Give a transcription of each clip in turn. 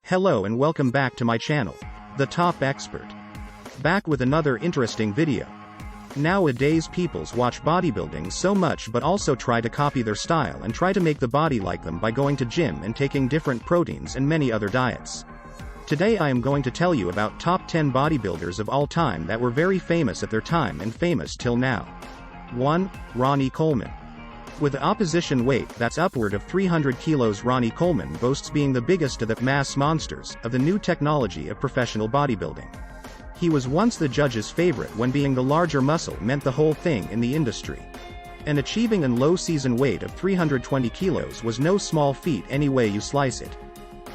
Hello and welcome back to my channel, The Top Expert. Back with another interesting video. Nowadays peoples watch bodybuilding so much but also try to copy their style and try to make the body like them by going to gym and taking different proteins and many other diets. Today I am going to tell you about top 10 bodybuilders of all time that were very famous at their time and famous till now. 1. Ronnie Coleman. With the opposition weight that's upward of 300 kilos, Ronnie Coleman boasts being the biggest of the mass monsters of the new technology of professional bodybuilding. He was once the judge's favorite when being the larger muscle meant the whole thing in the industry. And achieving a low season weight of 320 kilos was no small feat any way you slice it.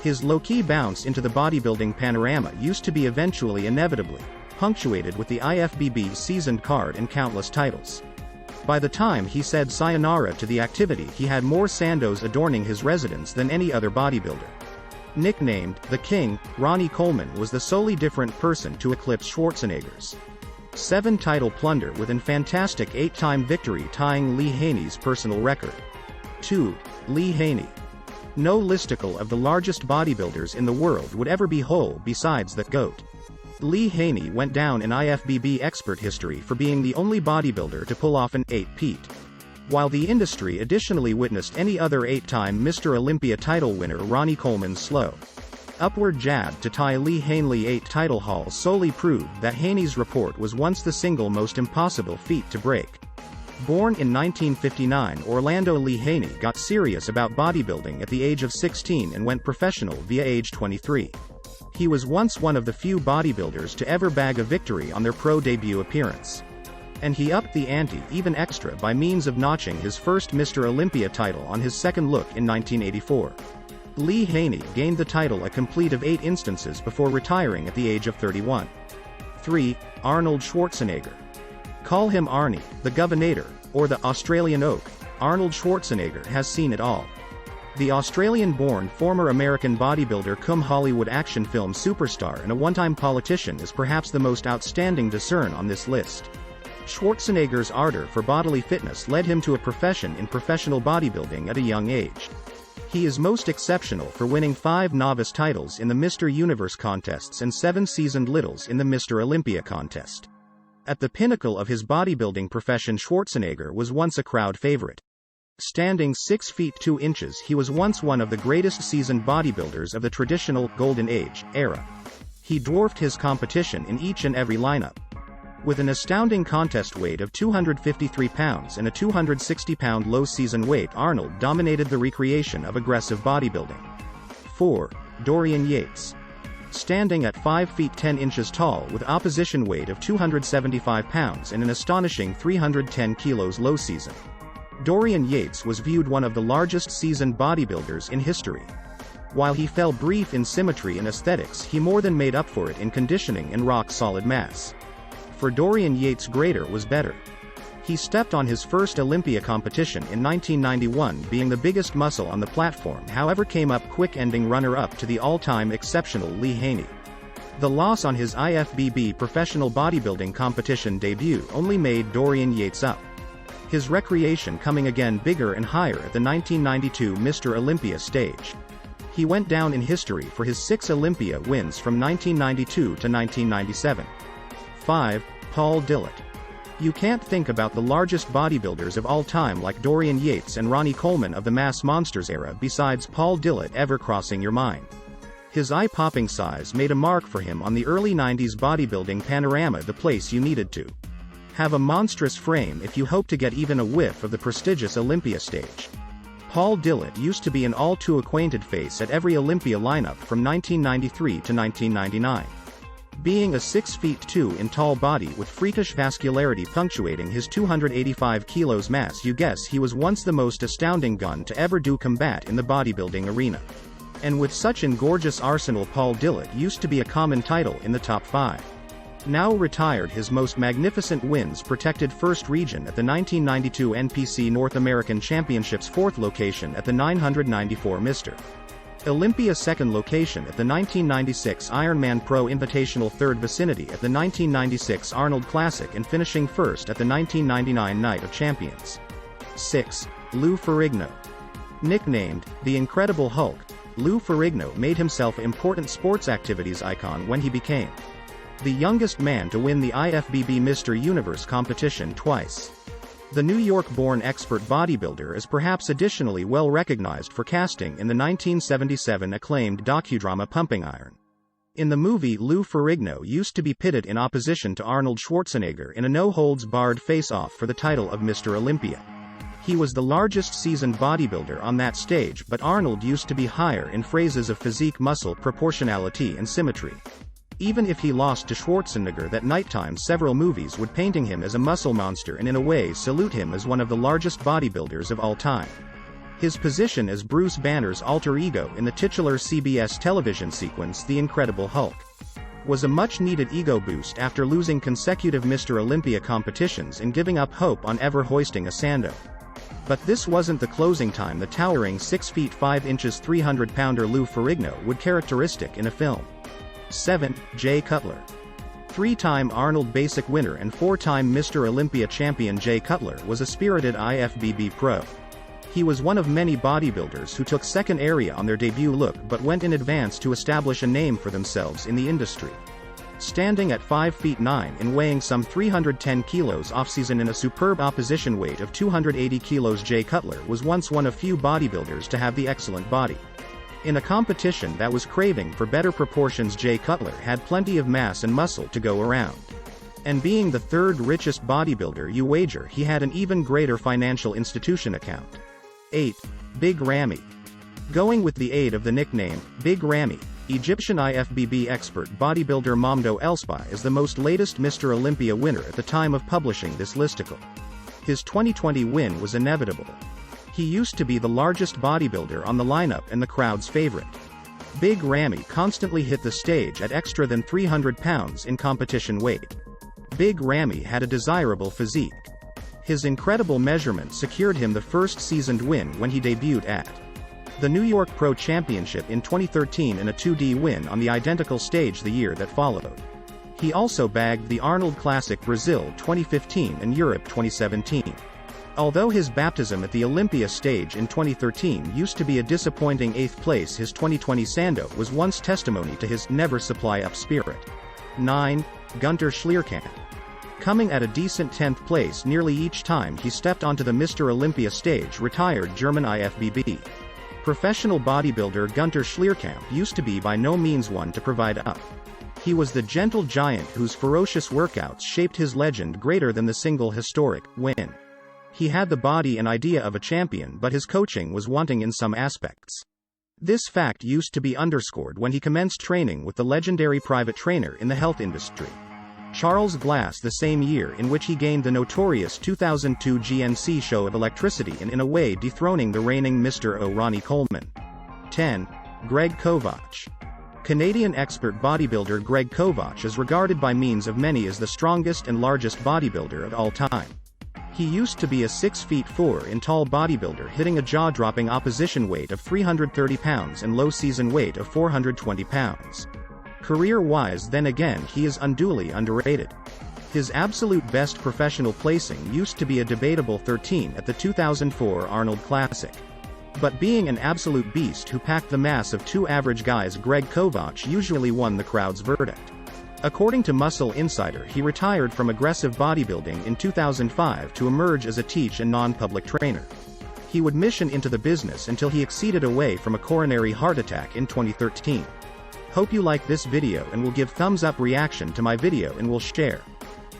His low-key bounce into the bodybuilding panorama used to be eventually inevitably punctuated with the IFBB seasoned card and countless titles. By the time he said sayonara to the activity, he had more sandos adorning his residence than any other bodybuilder. Nicknamed the King, Ronnie Coleman was the solely different person to eclipse Schwarzenegger's 7-title plunder with an fantastic 8-time victory, tying Lee Haney's personal record. 2. Lee Haney. No listicle of the largest bodybuilders in the world would ever be whole besides the GOAT. Lee Haney went down in IFBB expert history for being the only bodybuilder to pull off an 8-peat. While the industry additionally witnessed any other 8-time Mr. Olympia title winner Ronnie Coleman's slow upward jab to tie Lee Haney 8 title haul solely proved that Haney's report was once the single most impossible feat to break. Born in 1959, Orlando, Lee Haney got serious about bodybuilding at the age of 16 and went professional via age 23. He was once one of the few bodybuilders to ever bag a victory on their pro debut appearance. And he upped the ante even extra by means of notching his first Mr. Olympia title on his second look in 1984. Lee Haney gained the title a complete of 8 instances before retiring at the age of 31. 3. Arnold Schwarzenegger. Call him Arnie, the Governator, or the Australian Oak. Arnold Schwarzenegger has seen it all. The Australian-born former American bodybuilder cum Hollywood action film superstar and a one-time politician is perhaps the most outstanding discern on this list. Schwarzenegger's ardor for bodily fitness led him to a profession in professional bodybuilding at a young age. He is most exceptional for winning 5 novice titles in the Mr. Universe contests and 7 seasoned littles in the Mr. Olympia contest. At the pinnacle of his bodybuilding profession, Schwarzenegger was once a crowd favorite. Standing 6 feet 2 inches, he was once one of the greatest seasoned bodybuilders of the traditional Golden Age era. He dwarfed his competition in each and every lineup. With an astounding contest weight of 253 pounds and a 260-pound low season weight, Arnold dominated the recreation of aggressive bodybuilding. 4. Dorian Yates. Standing at 5 feet 10 inches tall with opposition weight of 275 pounds and an astonishing 310 kilos low season, Dorian Yates was viewed one of the largest seasoned bodybuilders in history. While he fell brief in symmetry and aesthetics, he more than made up for it in conditioning and rock-solid mass. For Dorian Yates, greater was better. He stepped on his first Olympia competition in 1991 being the biggest muscle on the platform, however came up quick, ending runner-up to the all-time exceptional Lee Haney. The loss on his IFBB professional bodybuilding competition debut only made Dorian Yates up his recreation, coming again bigger and higher at the 1992 Mr. Olympia stage. He went down in history for his 6 Olympia wins from 1992 to 1997. 5. Paul Dillet. You can't think about the largest bodybuilders of all time like Dorian Yates and Ronnie Coleman of the mass monsters era besides Paul Dillet ever crossing your mind. His eye-popping size made a mark for him on the early 90s bodybuilding panorama, the place you needed to have a monstrous frame if you hope to get even a whiff of the prestigious Olympia stage. Paul Dillet used to be an all-too-acquainted face at every Olympia lineup from 1993 to 1999. Being a 6 feet 2 in tall body with freakish vascularity punctuating his 285 kilos mass, you guess he was once the most astounding gun to ever do combat in the bodybuilding arena. And with such an gorgeous arsenal, Paul Dillet used to be a common title in the top 5. Now retired, his most magnificent wins protected first region at the 1992 NPC North American Championships, 4th location at the 994 Mr. Olympia, 2nd location at the 1996 Ironman Pro Invitational, 3rd vicinity at the 1996 Arnold Classic, and finishing first at the 1999 Night of Champions. 6. Lou Ferrigno. Nicknamed the Incredible Hulk, Lou Ferrigno made himself an important sports activities icon when he became the youngest man to win the IFBB Mr. Universe competition twice. The New York-born expert bodybuilder is perhaps additionally well recognized for casting in the 1977 acclaimed docudrama Pumping Iron. In the movie, Lou Ferrigno used to be pitted in opposition to Arnold Schwarzenegger in a no-holds-barred face-off for the title of Mr. Olympia. He was the largest seasoned bodybuilder on that stage, but Arnold used to be higher in phrases of physique, muscle proportionality and symmetry. Even if he lost to Schwarzenegger that nighttime, several movies would painting him as a muscle monster and in a way salute him as one of the largest bodybuilders of all time. His position as Bruce Banner's alter ego in the titular CBS television sequence The Incredible Hulk was a much-needed ego boost after losing consecutive Mr. Olympia competitions and giving up hope on ever hoisting a Sando. But this wasn't the closing time the towering 6 feet 5 inches 300-pounder Lou Ferrigno would characteristic in a film. 7. Jay Cutler. 3-time Arnold Basic winner and 4-time Mr. Olympia champion Jay Cutler was a spirited IFBB pro. He was one of many bodybuilders who took second area on their debut look but went in advance to establish a name for themselves in the industry. Standing at 5 feet 9 and weighing some 310 kilos off-season in a superb opposition weight of 280 kilos, Jay Cutler was once one of few bodybuilders to have the excellent body. In a competition that was craving for better proportions, Jay Cutler had plenty of mass and muscle to go around. And being the third richest bodybuilder, you wager he had an even greater financial institution account. 8. Big Ramy. Going with the aid of the nickname, Big Ramy, Egyptian IFBB expert bodybuilder Mamdo Elspy is the most latest Mr. Olympia winner at the time of publishing this listicle. His 2020 win was inevitable. He used to be the largest bodybuilder on the lineup and the crowd's favorite. Big Ramy constantly hit the stage at extra than 300 pounds in competition weight. Big Ramy had a desirable physique. His incredible measurements secured him the first seasoned win when he debuted at the New York Pro Championship in 2013 and a 2D win on the identical stage the year that followed. He also bagged the Arnold Classic Brazil 2015 and Europe 2017. Although his baptism at the Olympia stage in 2013 used to be a disappointing 8th place, his 2020 Sando was once testimony to his never supply up spirit. 9. Gunter Schlierkamp. Coming at a decent 10th place nearly each time he stepped onto the Mr. Olympia stage, retired German IFBB professional bodybuilder Gunter Schlierkamp used to be by no means one to provide up. He was the gentle giant whose ferocious workouts shaped his legend greater than the single historic win. He had the body and idea of a champion, but his coaching was wanting in some aspects. This fact used to be underscored when he commenced training with the legendary private trainer in the health industry, Charles Glass, the same year in which he gained the notorious 2002 GNC show of electricity and in a way dethroning the reigning Mr. O. Ronnie Coleman. 10. Greg Kovacs. Canadian expert bodybuilder Greg Kovacs is regarded by means of many as the strongest and largest bodybuilder of all time. He used to be a 6 feet 4 in tall bodybuilder hitting a jaw-dropping opposition weight of 330 pounds and low season weight of 420 pounds. Career-wise, then again, he is unduly underrated. His absolute best professional placing used to be a debatable 13 at the 2004 Arnold Classic. But being an absolute beast who packed the mass of two average guys, Greg Kovacs usually won the crowd's verdict. According to Muscle Insider, he retired from aggressive bodybuilding in 2005 to emerge as a teach and non-public trainer. He would mission into the business until he exceeded away from a coronary heart attack in 2013. Hope you like this video and will give thumbs up reaction to my video and will share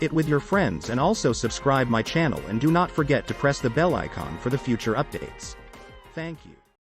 it with your friends, and also subscribe my channel and do not forget to press the bell icon for the future updates. Thank you.